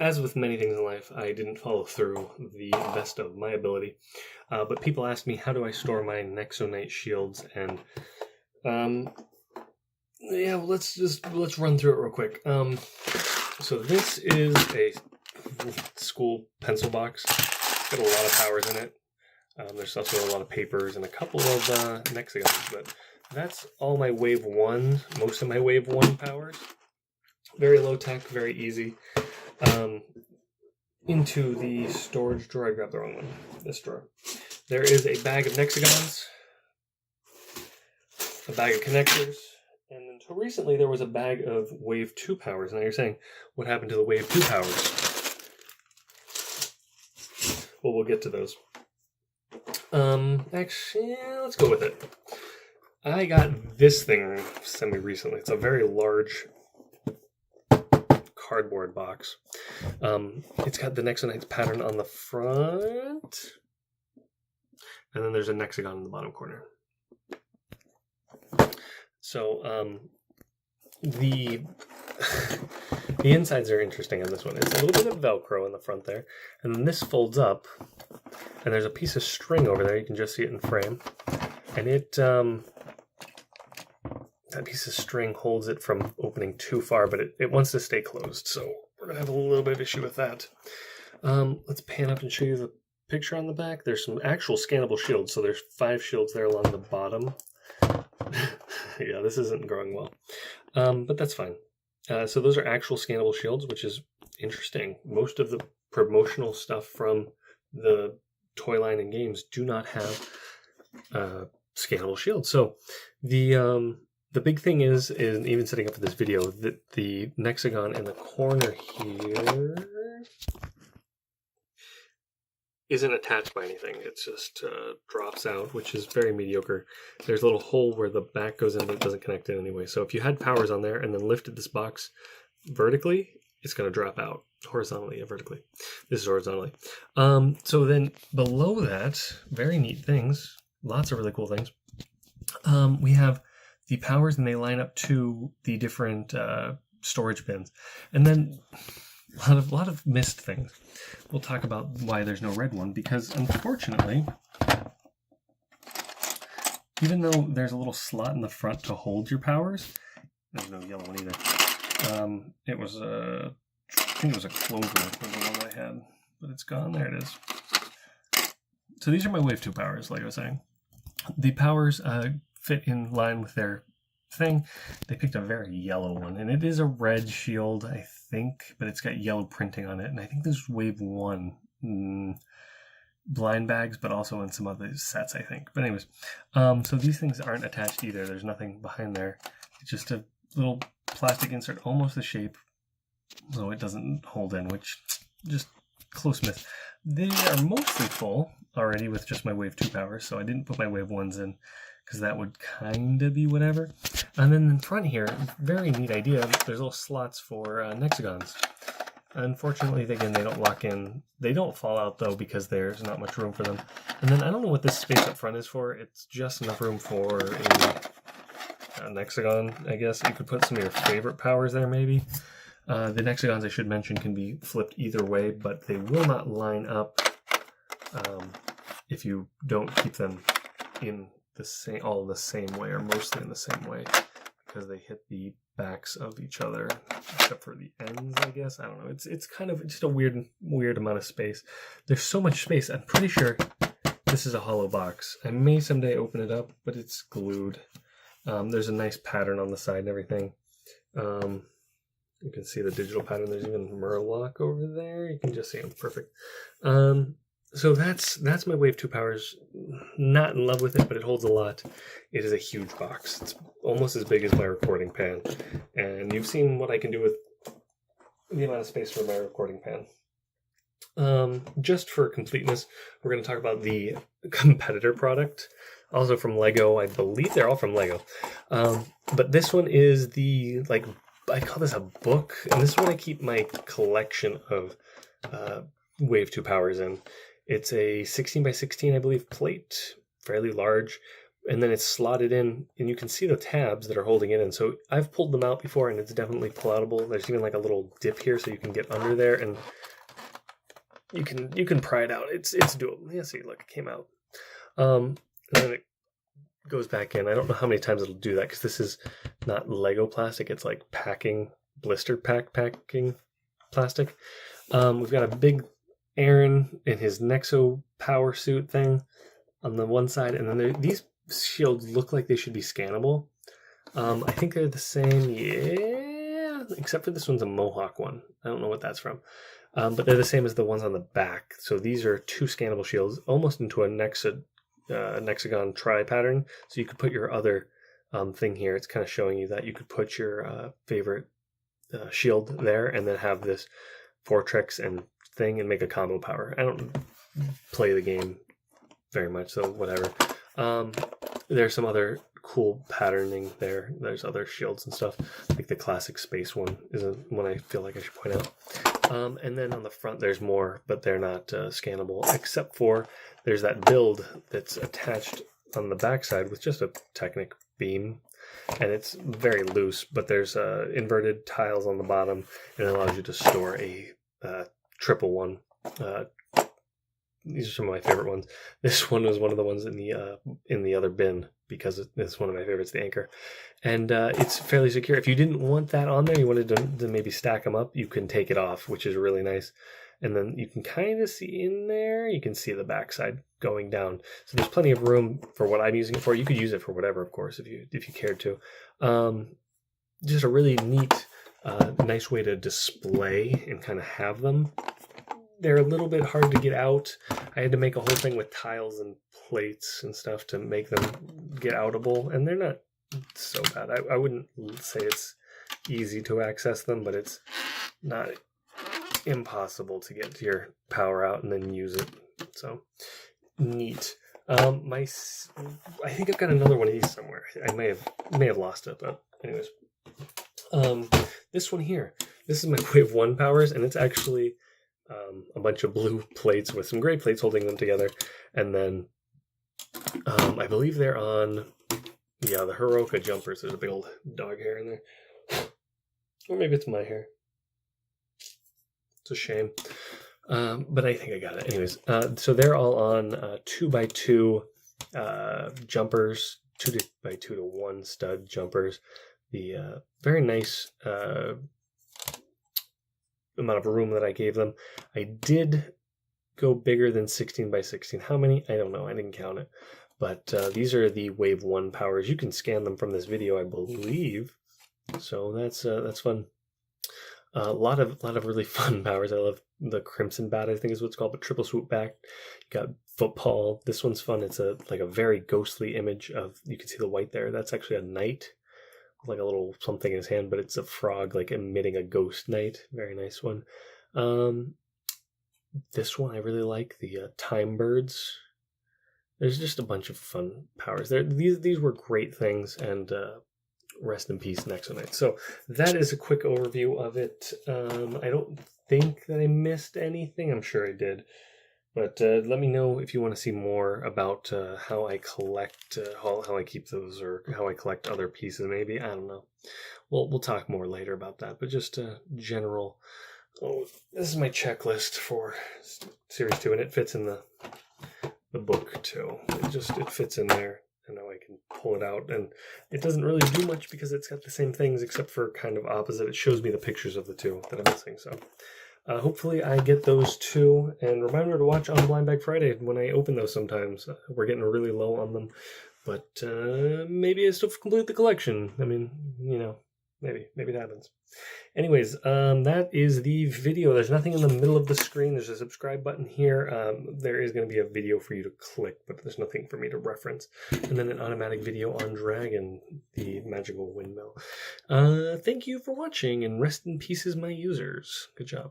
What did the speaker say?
as with many things in life, I didn't follow through the best of my ability. But people ask me, how do I store my Nexo Knight shields? And yeah, well, let's run through it real quick. So this is a school pencil box. It's got a lot of powers in it. There's also a lot of papers and a couple of Nexagons, but that's all my wave 1, most of my wave 1 powers. Very low tech, very easy. Into the storage drawer. I grabbed the wrong one. This drawer. There is a bag of Nexagons, a bag of connectors, and until recently there was a bag of wave 2 powers. Now you're saying, what happened to the wave 2 powers? Well, we'll get to those. Actually, let's go with it. I got this thing semi-recently. It's a very large cardboard box. It's got the Nexo Knights pattern on the front, and then there's a Nexagon in the bottom corner. So the insides are interesting on this one. It's a little bit of Velcro in the front there, and then this folds up, and there's a piece of string over there. You can just see it in frame, and that piece of string holds it from opening too far, but it wants to stay closed, so we're going to have a little bit of issue with that. Let's pan up and show you the picture on the back. There's some actual scannable shields, so there's 5 shields there along the bottom. Yeah, this isn't growing well, but that's fine. So those are actual scannable shields, which is interesting. Most of the promotional stuff from the toy line and games do not have scannable shields. So the big thing is even setting up for this video, that the Nexagon in the corner here isn't attached by anything. It just drops out, which is very mediocre. There's a little hole where the back goes in, but it doesn't connect in anyway. So if you had powers on there and then lifted this box vertically, it's going to drop out. Horizontally, yeah, vertically. This is horizontally. So then below that, very neat things, lots of really cool things. We have the powers, and they line up to the different storage bins. And then a lot of missed things. We'll talk about why there's no red one, because unfortunately, even though there's a little slot in the front to hold your powers, there's no yellow one either. I think it was a clover was the one that I had, but it's gone. There it is. So these are my wave 2 powers, like I was saying. The powers fit in line with their thing. They picked a very yellow one, and it is a red shield, I think, but it's got yellow printing on it, and I think this is wave 1 blind bags, but also in some other sets, I think. But anyways, so these things aren't attached either. There's nothing behind there. It's just a little plastic insert, almost the shape, so it doesn't hold in, which just close miss. They are mostly full already with just my wave 2 powers, so I didn't put my wave 1s in, because that would kind of be whatever. And then in front here, very neat idea, there's little slots for Nexagons. Unfortunately, again, they don't lock in. They don't fall out, though, because there's not much room for them. And then I don't know what this space up front is for. It's just enough room for a Nexagon, I guess. You could put some of your favorite powers there, maybe. The Nexagons, I should mention, can be flipped either way, but they will not line up if you don't keep them in all the same way, or mostly in the same way, because they hit the backs of each other, except for the ends, I guess. I don't know. It's kind of just a weird amount of space. There's so much space. I'm pretty sure this is a hollow box. I may someday open it up, but it's glued. There's a nice pattern on the side and everything. You can see the digital pattern. There's even Murloc over there. You can just see them. Perfect. So that's my wave 2 powers. Not in love with it, but it holds a lot. It is a huge box. It's almost as big as my recording pan. And you've seen what I can do with the amount of space for my recording pan. Just for completeness, we're going to talk about the competitor product. Also from Lego. I believe they're all from Lego. But this one is I call this a book. And this is what I keep my collection of wave 2 powers in. It's a 16 by 16, I believe, plate, fairly large. and then it's slotted in, and you can see the tabs that are holding it in. So I've pulled them out before, and it's definitely pull-outable. There's even like a little dip here, so you can get under there, and you can pry it out. It's doable. Yeah, see, look, it came out. And then it goes back in. I don't know how many times it'll do that, because this is not Lego plastic. It's like packing, blister packing plastic. We've got a big Aaron in his Nexo power suit thing on the one side, and then these shields look like they should be scannable. I think they're the same, yeah, except for this one's a Mohawk one. I don't know what that's from. But they're the same as the ones on the back. So these are 2 scannable shields, almost into a Nexagon tri pattern. So you could put your other thing here. It's kind of showing you that you could put your favorite shield there, and then have this Fortrex and thing and make a combo power. I don't play the game very much, so whatever. There's some other cool patterning there. There's other shields and stuff, like the classic space one is one I feel like I should point out. And then on the front there's more, but they're not scannable, except for there's that build that's attached on the backside with just a Technic beam, and it's very loose, but there's inverted tiles on the bottom, and it allows you to store a triple one. These are some of my favorite ones. This one was one of the ones in the other bin, because it's one of my favorites, the anchor. And it's fairly secure. If you didn't want that on there, you wanted to maybe stack them up, you can take it off, which is really nice. And then you can kind of see in there, you can see the backside going down. So there's plenty of room for what I'm using it for. You could use it for whatever, of course, if you cared to. Just a really neat, nice way to display and kind of have them. They're a little bit hard to get out. I had to make a whole thing with tiles and plates and stuff to make them get outable, and they're not so bad. I wouldn't say it's easy to access them, but it's not impossible to get your power out and then use it. So neat. I think I've got another one of these somewhere. I may have lost it, but anyways. This one here. This is my Wave 1 powers, and it's actually a bunch of blue plates with some gray plates holding them together, and then I believe they're on the Heroka jumpers. There's a big old dog hair in there, or maybe it's my hair. It's a shame, but I think I got it anyways. So they're all on 2x2 jumpers, 2x2 to 1 stud jumpers. The very nice amount of room that I gave them. I did go bigger than 16x16. How many? I don't know. I didn't count it. But these are the Wave 1 powers. You can scan them from this video, I believe. So that's fun. A lot of really fun powers. I love the Crimson Bat, I think is what it's called, but triple swoop back. You got Football. This one's fun. It's like a very ghostly image of, you can see the white there. That's actually a knight, like a little something in his hand, but it's a frog, like emitting a ghost knight. Very nice one. This one I really like, the Time Birds. There's just a bunch of fun powers there. These were great things, and rest in peace, Nexo Knights. So that is a quick overview of it. I don't think that I missed anything. I'm sure I did. But let me know if you want to see more about how I collect, how I keep those, or how I collect other pieces, maybe. I don't know. We'll talk more later about that. But just general. Oh, this is my checklist for Series 2, and it fits in the book, too. It fits in there. And now I can pull it out, and it doesn't really do much because it's got the same things except for kind of opposite. It shows me the pictures of the two that I'm missing. So hopefully I get those too. And reminder to watch on Blind Bag Friday when I open those sometimes. We're getting really low on them. But maybe I still complete the collection. I mean, maybe it happens. Anyways, that is the video. There's nothing in the middle of the screen. There's a subscribe button here. There is going to be a video for you to click, but there's nothing for me to reference. And then an automatic video on Dragon, the magical windmill. Thank you for watching, and rest in pieces, my users. Good job.